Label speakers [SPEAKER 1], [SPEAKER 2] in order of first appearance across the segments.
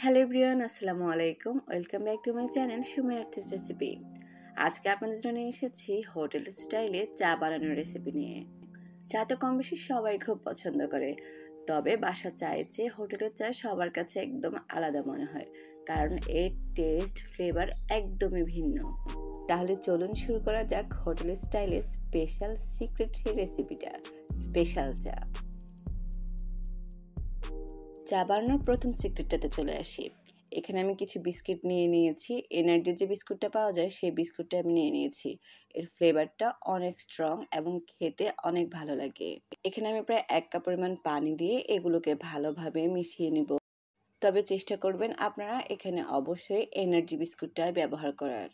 [SPEAKER 1] Hello everyone, আসসালামু আলাইকুম। Welcome back to my channel Sumaiya Arthi's recipe. আজকে আপনাদের জন্য নিয়ে এসেছি হোটেল স্টাইলে চা বানানোর রেসিপি নিয়ে। চা তো কম বেশি সবাই খুব পছন্দ করে, তবে বাসার চায়ের চেয়ে হোটেলের চা সবার কাছে একদম আলাদা মনে হয়, কারণ এর টেস্ট ফ্লেভার একদমই ভিন্ন। তাহলে চলুন শুরু করা যাক হোটেল স্টাইলে স্পেশাল সিক্রেট সেই রেসিপিটা, স্পেশাল চা। চা বানানোর প্রথম সিক্রেটটাতে চলে আসি। এখানে আমি কিছু বিস্কিট নিয়ে নিয়েছি। এনার্জি যে বিস্কুটটা পাওয়া যায় সেই বিস্কুটটা আমি নিয়ে নিয়েছি। এর ফ্লেভারটা অনেক স্ট্রং এবং খেতে অনেক ভালো লাগে। এখানে আমি প্রায় 1 কাপ পরিমাণ পানি দিয়ে এগুলোকে ভালোভাবে মিশিয়ে নিব। তবে চেষ্টা করবেন আপনারা এখানে অবশ্যই এনার্জি বিস্কুটটা ব্যবহার করার।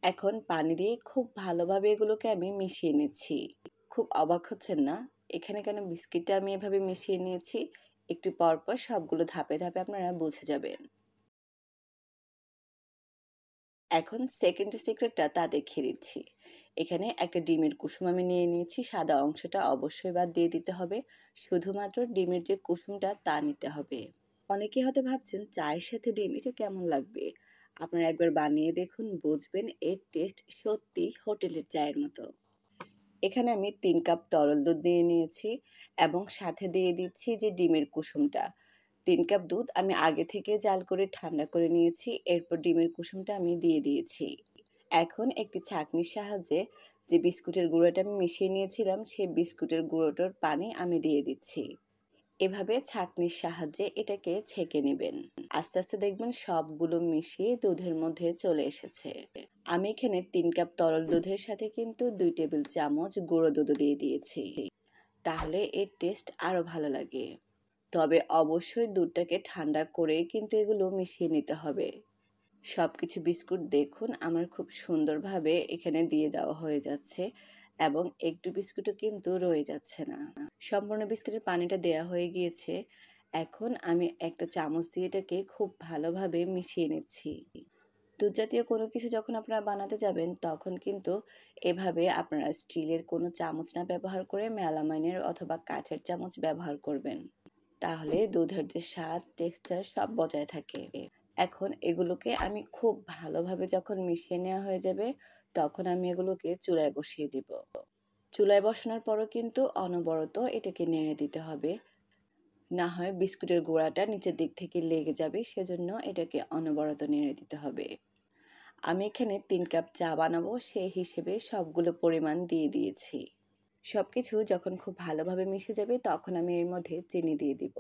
[SPEAKER 1] এখন পানি দিয়ে খুব ভালোভাবে এগুলোকে আমি মিশিয়ে নিচ্ছি। খুব অবাক হচ্ছেন না? এখানে কেন বিস্কিটটা আমি এভাবে মিশিয়ে নিয়েছি? একটু পরপর সবগুলো ধাপে ধাপে আপনারা বুঝে যাবেন। এখন সেকেন্ড সিক্রেটটা তা দেখিয়ে দিচ্ছি। এখানে একটা ডিমের কুসুম আমি নিয়ে নিয়েছি। সাদা অংশটা অবশ্যই বাদ দিয়ে দিতে হবে। শুধুমাত্র ডিমের যে কুসুমটা তা নিতে হবে। অনেকেই হয়তো ভাবছেন চায়ের সাথে ডিম এটা কেমন লাগবে। আপনারা একবার বানিয়ে দেখুন, বুঝবেন এর টেস্ট সত্যি হোটেলের চায়ের মতো। এখানে আমি 3 কাপ তরল দুধ নিয়ে নিয়েছি এবং সাথে দিয়ে দিচ্ছি যে ডিমের কুসুমটা। 3 কাপ দুধ আমি আগে থেকে জাল করে ঠান্ডা করে নিয়েছি। এরপর ডিমের কুসুমটা আমি দিয়ে দিয়েছি। এখন একটি ছাঁকনির সাহায্যে যে বিস্কুটের গুঁড়োটা আমি মিশিয়ে নিয়েছিলাম সেই বিস্কুটের গুঁড়োটার পানি আমি দিয়ে দিচ্ছি। এভাবে ছাঁকনির সাহায্যে এটাকে ছেঁকে নেবেন। আস্তে আস্তে দেখবেন সবগুলো মিশিয়ে দুধের মধ্যে চলে এসেছে। আমি এখানে 3 কাপ তরল দুধের সাথে কিন্তু 2 টেবিল চামচ গুঁড়ো দুধও দিয়ে দিয়েছি। তাহলে এর টেস্ট আরো ভালো লাগে। তবে অবশ্যই দুধটাকে ঠান্ডা করে কিন্তু এগুলো মিশিয়ে নিতে হবে। সবকিছু বিস্কুট দেখুন আমার খুব সুন্দরভাবে এখানে দিয়ে দেওয়া হয়ে যাচ্ছে এবং একটু বিস্কুটও কিন্তু রয়ে যাচ্ছে না। সম্পূর্ণ বিস্কুটের পানিটা দেওয়া হয়ে গিয়েছে। এখন আমি একটা চামচ দিয়ে এটাকে খুব ভালোভাবে মিশিয়ে নিচ্ছি। দুধ জাতীয় কোনো কিছু যখন আপনারা বানাতে যাবেন তখন কিন্তু এভাবে আপনারা স্টিলের কোনো চামচ না ব্যবহার করে মেলামাইনের অথবা কাঠের চামচ ব্যবহার করবেন। তাহলে দুধের যে স্বাদ, টেক্সচার সব বজায় থাকে। এখন এগুলোকে আমি খুব ভালোভাবে যখন মিশিয়ে নেওয়া হয়ে যাবে তখন আমি এগুলোকে চুলায় বসিয়ে দিব। চুলায় বসানোর পরও কিন্তু অনবরত এটাকে নেড়ে দিতে হবে, না হয় বিস্কুটের গোড়াটা নিচের দিক থেকে লেগে যাবে, সেজন্য এটাকে অনবরত নেড়ে দিতে হবে। আমি এখানে 3 কাপ চা বানাবো সেই হিসেবে সবগুলো পরিমাণ দিয়ে দিয়েছি। সবকিছু যখন খুব ভালোভাবে মিশে যাবে তখন আমি এর মধ্যে চিনি দিয়ে দিব।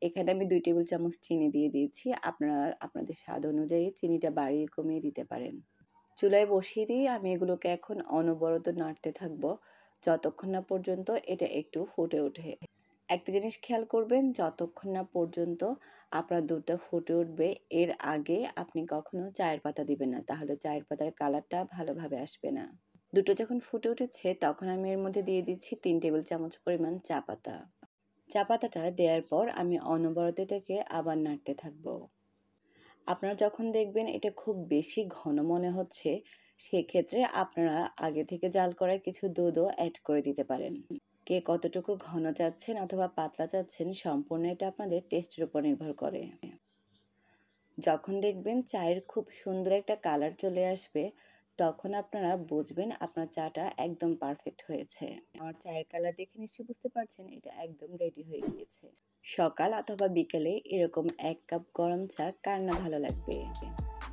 [SPEAKER 1] এখানে আমি 2 টেবিল চামচ চিনি দিয়ে দিয়েছি। আপনারা আপনাদের স্বাদ অনুযায়ী চিনিটা বাড়িয়ে কমিয়ে দিতে পারেন। চুলায় বসিয়ে দিয়ে আমি এগুলোকে এখন অনবরত নাড়তে থাকবো যতক্ষণ না পর্যন্ত এটা একটু ফুটে ওঠে। একটা জিনিস খেয়াল করবেন, যতক্ষণ না পর্যন্ত আপনার দুধটা ফুটে উঠবে এর আগে আপনি কখনো চায়ের পাতা দিবেন না, তাহলে চায়ের পাতার কালারটা ভালোভাবে আসবে না। দুটো যখন ফুটে উঠেছে তখন আমি এর মধ্যে দিয়ে দিচ্ছি 3 টেবিল চামচ পরিমাণ চা পাতা। চা পাতাটা দেওয়ার পর আমি অনবরত এটাকে আবার নাড়তে থাকবো। আপনারা যখন দেখবেন এটা খুব বেশি ঘন মনে হচ্ছে সেক্ষেত্রে আপনারা আগে থেকে জাল করা কিছু দুধও অ্যাড করে দিতে পারেন। কে কতটুকু ঘন চাচ্ছেন অথবা পাতলা চাচ্ছেন সম্পূর্ণ এটা আপনাদের টেস্টের উপর নির্ভর করে। যখন দেখবেন চায়ের খুব সুন্দর একটা কালার চলে আসবে তখন আপনারা বুঝবেন আপনার চাটা একদম পারফেক্ট হয়েছে। আমার চায়ের কালার দেখে নিশ্চয়ই বুঝতে পারছেন এটা একদম রেডি হয়ে গিয়েছে। সকাল অথবা বিকেলে এরকম 1 কাপ গরম চা কার না ভালো লাগবে,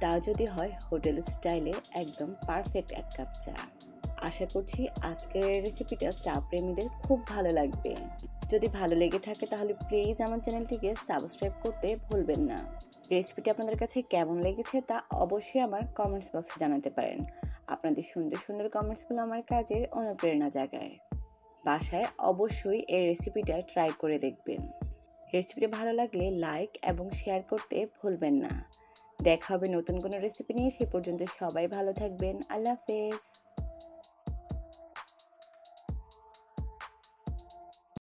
[SPEAKER 1] তা যদি হয় হোটেল স্টাইলে একদম পারফেক্ট 1 কাপ চা। আশা করছি আজকের রেসিপিটা চা প্রেমীদের খুব ভালো লাগবে। যদি ভালো লেগে থাকে তাহলে প্লিজ আমার চ্যানেলটিকে সাবস্ক্রাইব করতে ভুলবেন না। রেসিপিটি আপনাদের কাছে কেমন লেগেছে তা অবশ্যই আমার কমেন্টস বক্সে জানাতে পারেন। আপনাদের সুন্দর সুন্দর কমেন্টসগুলো আমার কাজের অনুপ্রেরণা জাগায়। বাসায় অবশ্যই এই রেসিপিটা ট্রাই করে দেখবেন। রেসিপিটা ভালো লাগলে লাইক এবং শেয়ার করতে ভুলবেন না। দেখা হবে নতুন কোনো রেসিপি নিয়ে, সে পর্যন্ত সবাই ভালো থাকবেন। আল্লাহ হাফেজ।